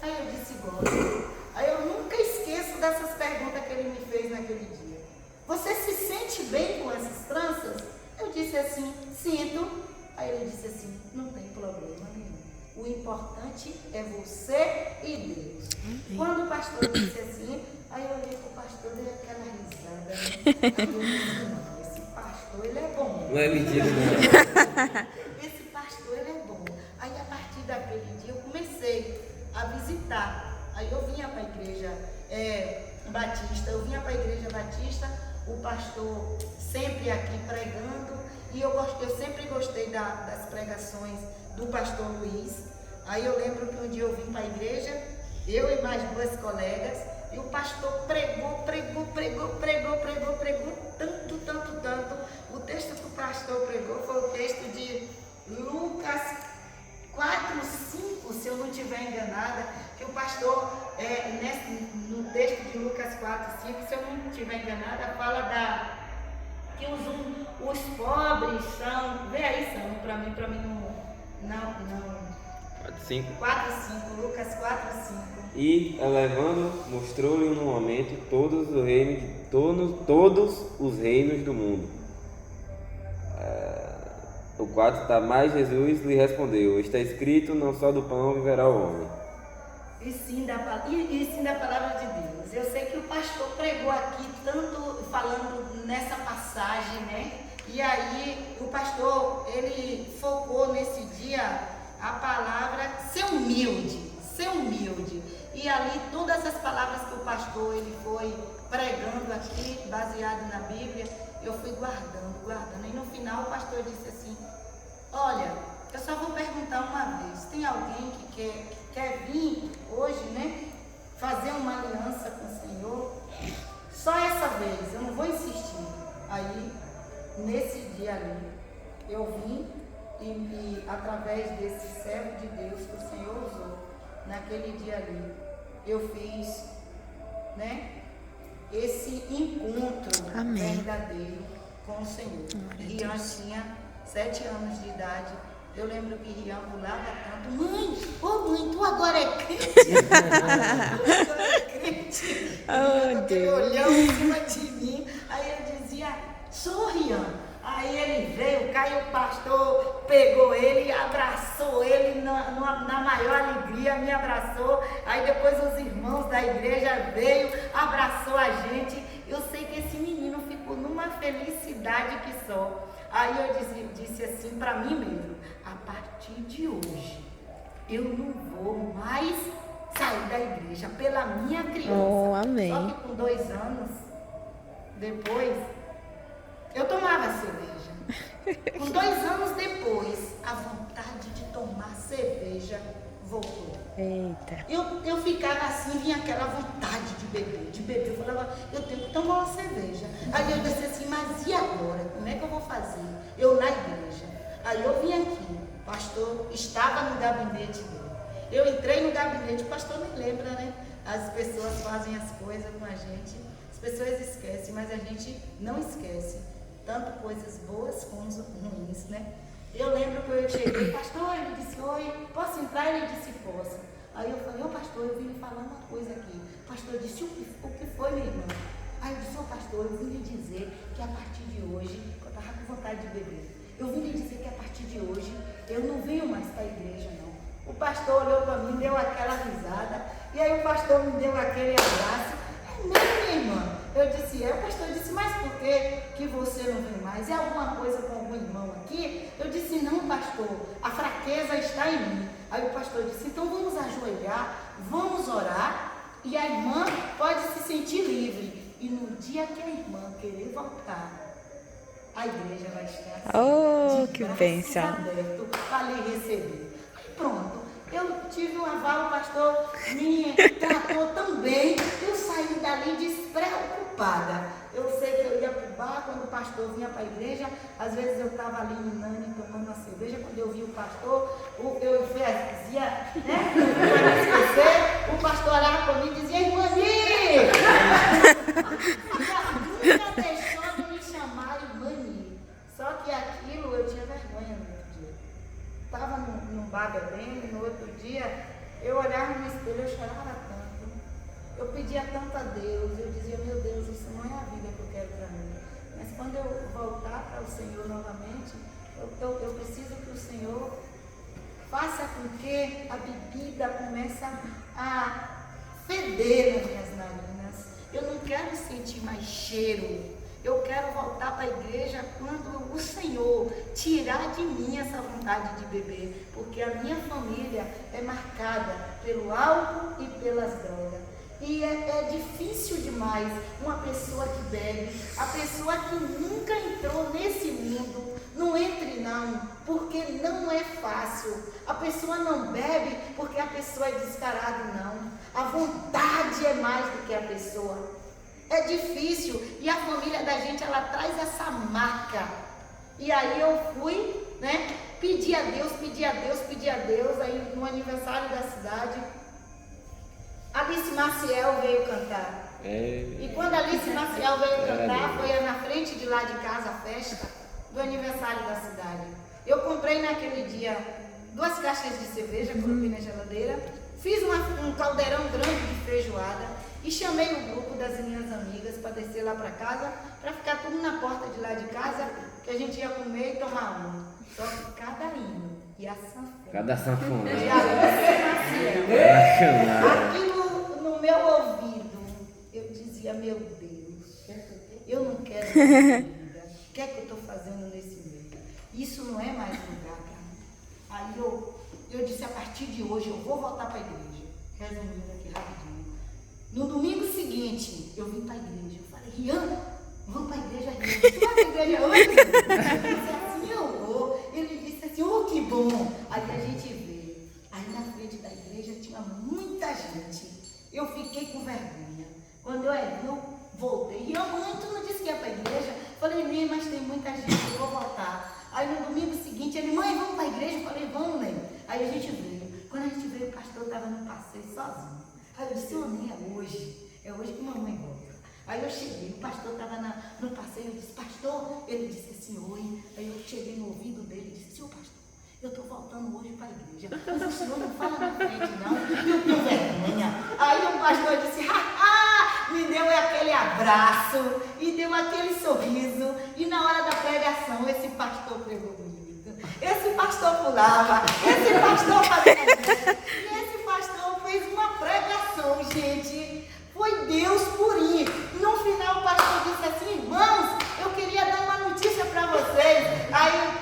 Aí eu disse, gosto. Aí eu nunca esqueço dessas perguntas que ele me fez naquele dia. Você se sente bem com essas tranças? Eu disse assim, sinto. Aí ele disse assim, não tem problema nenhum. O importante é você e Deus. Quando o pastor disse assim, aí eu olhei para o pastor e dei aquela risada. Né? Aí eu disse, não, esse pastor, ele é bom. Não é mentira, não. Esse pastor, ele é bom. Aí a partir daquele dia eu comecei a visitar. Aí eu vinha para a igreja batista, o pastor sempre aqui pregando, e eu sempre gostei das pregações do pastor Luiz. Aí eu lembro que um dia eu vim para a igreja, eu e mais 2 colegas, e o pastor pregou tanto. O texto que o pastor pregou foi o texto de Lucas 4:5, se eu não estiver enganada, que o pastor, no texto de Lucas 4:5, se eu não estiver enganada, fala que os pobres são, vê aí, São, para mim não. 4:5, Lucas 4:5. E, elevando, mostrou-lhe no momento todos os reinos do mundo. O 4 está, mais Jesus lhe respondeu, está escrito, não só do pão viverá o homem. E sim da palavra de Deus. Eu sei que o pastor pregou aqui tanto falando nessa passagem, né? E aí o pastor, ele focou nesse dia a palavra ser humilde. E ali todas as palavras que o pastor ele foi pregando aqui, baseado na Bíblia, eu fui guardando. E no final o pastor disse assim, olha, eu só vou perguntar uma vez, tem alguém que quer vir hoje, né, fazer uma aliança com o Senhor? Só essa vez, eu não vou insistir. Aí, nesse dia ali, eu vim e através desse servo de Deus que o Senhor usou, naquele dia ali, eu fiz, né, esse encontro verdadeiro com o Senhor. Rian tinha 7 anos de idade. Eu lembro que Rian pulava tanto. Mãe, tu agora é crente? Tu agora é crente? Ele olhou em cima de mim. Aí eu dizia, sou Rian. Aí ele veio, caiu o pastor, pegou ele, abraçou ele na maior alegria, me abraçou. Aí depois os irmãos da igreja veio, abraçou a gente. Eu sei que esse menino ficou numa felicidade que só. Aí eu disse assim para mim mesmo, a partir de hoje, eu não vou mais sair da igreja pela minha criança. Oh, amém. Só que com 2 anos depois, eu tomava cerveja. Com 2 anos depois, a vontade de tomar cerveja voltou. Eita. Eu ficava assim, vinha aquela vontade de beber. Eu falava, eu tenho que tomar uma cerveja. Aí eu disse assim, mas e agora? Como é que eu vou fazer? Eu na igreja. Aí eu vim aqui, o pastor estava no gabinete dele. Eu entrei no gabinete, o pastor me lembra, né? As pessoas fazem as coisas com a gente, as pessoas esquecem, mas a gente não esquece. Tanto coisas boas como ruins, né? Eu lembro que eu cheguei, pastor, ele disse, oi, posso entrar? Ele disse, posso. Aí eu falei, pastor, eu vim lhe falar uma coisa aqui. O pastor disse, o que foi, minha irmã? Aí eu disse, pastor, eu vim lhe dizer que a partir de hoje, eu estava com vontade de beber, eu vim lhe dizer que a partir de hoje, eu não venho mais para a igreja, não. O pastor olhou para mim, deu aquela risada, e aí o pastor me deu aquele abraço. É mesmo, minha irmã? Eu disse, o pastor disse, mas por que você não vem mais? É alguma coisa com algum irmão aqui? Eu disse, não, pastor, a fraqueza está em mim. Aí o pastor disse, então vamos ajoelhar, vamos orar, e a irmã pode se sentir livre. E no dia que a irmã querer voltar, a igreja vai estar Oh, de que braços bênção. abertos para lhe receber. Aí pronto. Eu tive um aval, o pastor me tratou tão bem, eu saí dali despreocupada. Eu sei que eu ia para o bar, frequentar, quando o pastor vinha para a igreja, às vezes eu estava ali no Nani tomando uma cerveja, quando eu via o pastor, eu fazia, né? Para não esquecer, o pastor olhava para mim e dizia, irmã Ni! Nunca deixou de me chamar irmã Ni. Só que aquilo eu tinha vergonha no outro dia. Estava num bar bebendo, no outro dia, eu olhava no espelho, eu chorava tanto. Eu pedia tanto a Deus, eu dizia, meu Deus, isso não é a vida que eu quero para mim. Mas quando eu voltar para o Senhor novamente, eu preciso que o Senhor faça com que a bebida comece a feder nas minhas narinas. Eu não quero sentir mais cheiro. Eu quero voltar para a igreja quando o Senhor tirar de mim essa vontade de beber, porque a minha família é marcada pelo álcool e pelas drogas. E é difícil demais uma pessoa que bebe, a pessoa que nunca entrou nesse mundo, não entre não, porque não é fácil. A pessoa não bebe porque a pessoa é descarada, não. A vontade é mais do que a pessoa. É difícil e a família da gente, ela traz essa marca. E aí eu fui, né, pedir a Deus, aí no aniversário da cidade, Alice Maciel veio cantar. E quando a Alice Maciel veio cantar, foi na frente de lá de casa a festa do aniversário da cidade. Eu comprei naquele dia 2 caixas de cerveja, coloquei na geladeira, fiz um caldeirão grande de feijoada e chamei o grupo das minhas amigas para descer lá para casa, para ficar tudo na porta de lá de casa, que a gente ia comer e tomar uma. Só que cada hino e a sanfona. Cada sanfona. E a Alice Maciel. Aquilo no meu ouvido, eu dizia, meu Deus, eu não quero essa vida. O que é que eu estou fazendo nesse meio? Isso não é mais lugar para mim. Aí eu disse, a partir de hoje eu vou voltar para a igreja. Resumindo aqui rapidinho. No domingo seguinte, eu vim para a igreja. Eu falei, Rian, vamos para a igreja, Rian. Tu vai para a igreja hoje? Ele disse assim, eu vou. Ele disse assim, oh, que bom. Aí a gente veio. Aí na frente da igreja tinha muita gente. Eu fiquei com vergonha. Quando eu voltei. E eu, mãe, tu não disse que ia para a igreja? Falei, nem, mas tem muita gente, eu vou voltar. Aí no domingo seguinte, ele, mãe, vamos para a igreja? Eu falei, vamos, né? Aí a gente veio. Quando a gente veio, o pastor estava no passeio sozinho. Aí eu disse, nem é hoje que mamãe volta. Aí eu cheguei, o pastor estava no passeio, eu disse, pastor, ele disse assim, oi. Aí eu cheguei no ouvido dele e disse, senhor pastor, eu estou voltando hoje para a igreja, mas o senhor não fala na frente não, eu tenho vergonha. Aí o pastor disse, me deu aquele abraço e deu aquele sorriso. E na hora da pregação, esse pastor pregou bonito, esse pastor pulava, esse pastor fazia e esse pastor fez uma pregação, gente. Foi Deus purinho. No final o pastor disse assim, irmãos, eu queria dar uma notícia para vocês. Aí,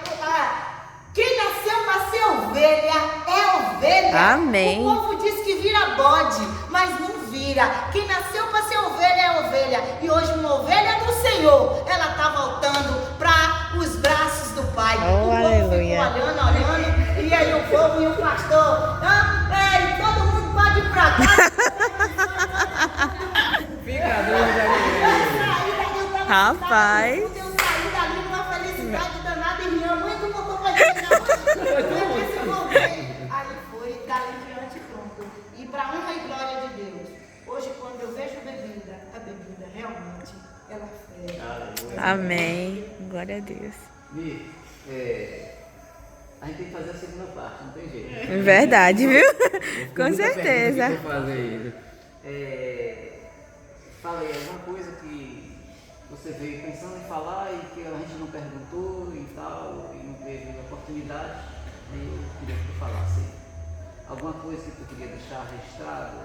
quem nasceu para ser ovelha é ovelha. Amém. O povo diz que vira bode, mas não vira. Quem nasceu para ser ovelha é ovelha. E hoje uma ovelha do Senhor, ela está voltando para os braços do Pai. Oh, o povo aleluia. ficou olhando. E aí o povo e o pastor, todo mundo pode ir para cá. Rapaz. Eu saí dali numa felicidade danada e minha mãe não botou pra gente. Aí foi, dali em diante, pronto. E para honra e glória de Deus, hoje quando eu vejo a bebida realmente, ela fere. Amém. Glória a Deus. Mi, a gente tem que fazer a segunda parte, não tem jeito. Verdade, viu? Com certeza. Fala aí, alguma coisa que você veio pensando em falar e que a gente não perguntou e tal, e não teve oportunidade, aí eu queria que tu falasse. Alguma coisa que tu queria deixar registrado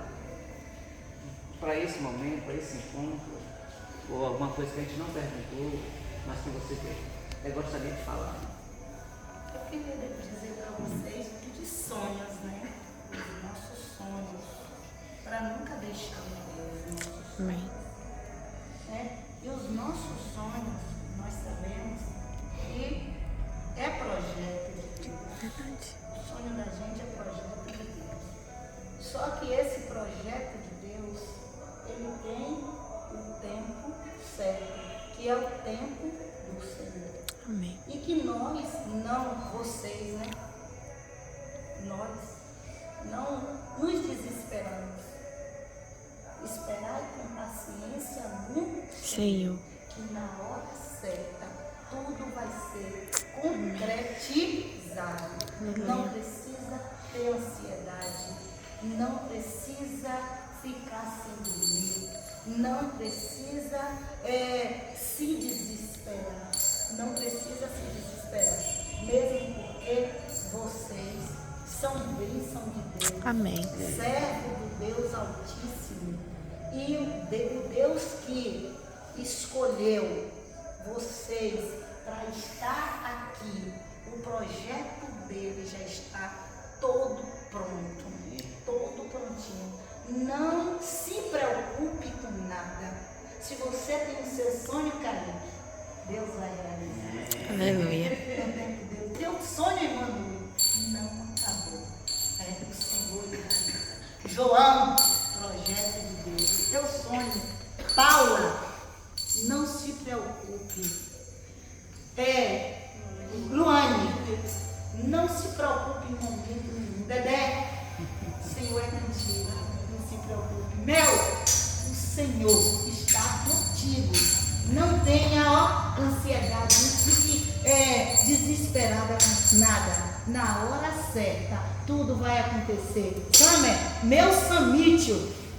para esse momento, para esse encontro, ou alguma coisa que a gente não perguntou, mas que você gostaria de falar. Eu queria dizer para vocês de sonhos, né? Os nossos sonhos, para nunca deixar de Deus os nossos sonhos. Amém. E os nossos sonhos, nós sabemos que é projeto de Deus. O sonho da gente é projeto de Deus. Só que esse projeto de Deus, ele tem o tempo certo, que que é o tempo do Senhor. Amém. E que nós, não vocês, né? Nós não nos desesperamos. Esperai com paciência no Senhor. que na hora certa tudo vai ser concretizado. Não precisa ter ansiedade, não precisa ficar sem dormir, não precisa se desesperar, não precisa se desesperar, mesmo porque vocês são bênção de Deus, Amém. servo do Deus Altíssimo, e o Deus que escolheu vocês para estar aqui, o projeto dele já está todo pronto, todo prontinho. Não se preocupe com nada. Se você tem o seu sonho cair, Deus vai realizar. Aleluia. Teu sonho, Emmanuel, não acabou. É o Senhor realiza. João, projeto de Deus. Teu sonho, Paula, não se preocupe. Luane, não se preocupe em momento nenhum. Dedé, o Senhor é contigo. Não se preocupe. Mel, o Senhor está contigo. Não tenha ansiedade, não fique desesperada com nada. Na hora certa, tudo vai acontecer. Samer, meu Samítio,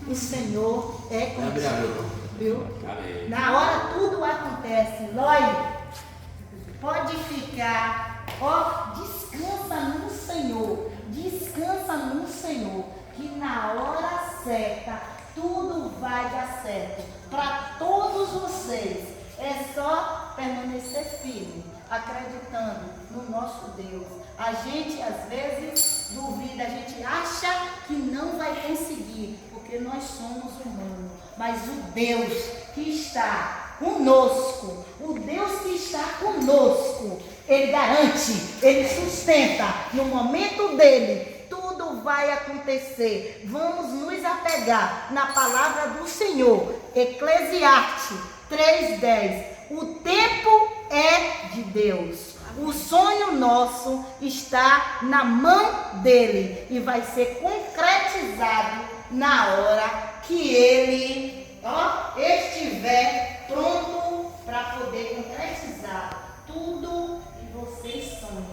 o Senhor é contigo. Viu? Amém. Na hora tudo acontece. Lói, pode ficar, descansa no Senhor, que na hora certa tudo vai dar certo para todos vocês. É só permanecer firme, acreditando no nosso Deus. A gente às vezes duvida, a gente acha que não vai conseguir, porque nós somos humanos, mas o Deus que está conosco, Ele garante, Ele sustenta. No momento dele, tudo vai acontecer. Vamos nos apegar na palavra do Senhor. Eclesiastes 3:10. O tempo é de Deus. O sonho nosso está na mão dele e vai ser concretizado na hora que ele estiver pronto para poder concretizar tudo que vocês sonham.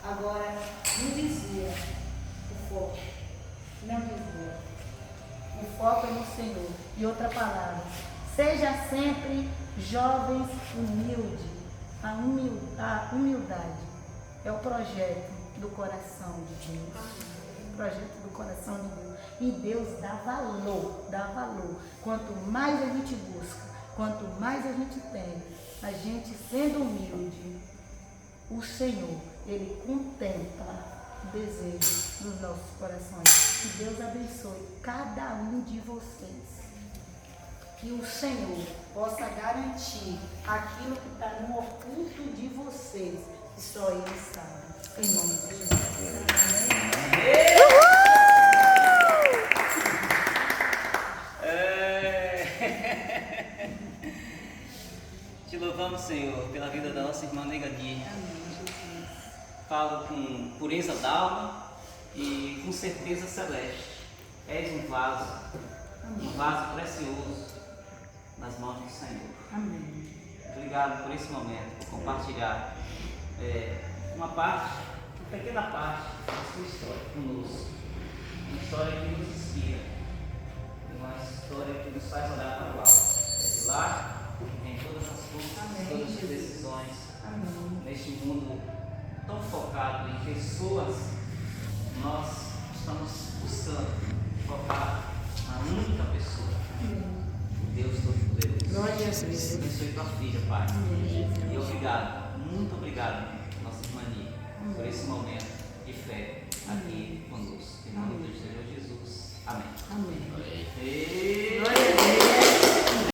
Agora, não desvia o foco. Não desvia. O foco é no Senhor. E outra palavra, seja sempre jovens humildes. A humildade é o projeto do coração de Deus. O projeto do coração de Deus. E Deus dá valor, dá valor. Quanto mais a gente busca, quanto mais a gente tem, a gente sendo humilde, o Senhor, Ele contempla o desejo dos nossos corações. Que Deus abençoe cada um de vocês. Que o Senhor possa garantir aquilo que está no oculto de vocês, que só Ele sabe. Em nome de Jesus. Te louvamos, Senhor, pela vida da nossa irmã Negani. Falo com pureza d'alma e com certeza celeste. És um vaso precioso nas mãos do Senhor. Amém. Obrigado por esse momento, por compartilhar uma pequena parte da sua história conosco. Uma história que nos inspira, uma história que nos faz olhar para o alto. É de lá que vem todas as forças, todas as decisões. Amém. Neste mundo tão focado em pessoas, nós estamos buscando focar na única pessoa. Deus Todo-Poderoso. Glória a Deus. Abençoe tua filha, Pai. E obrigado, muito obrigado, nossa irmã Nia.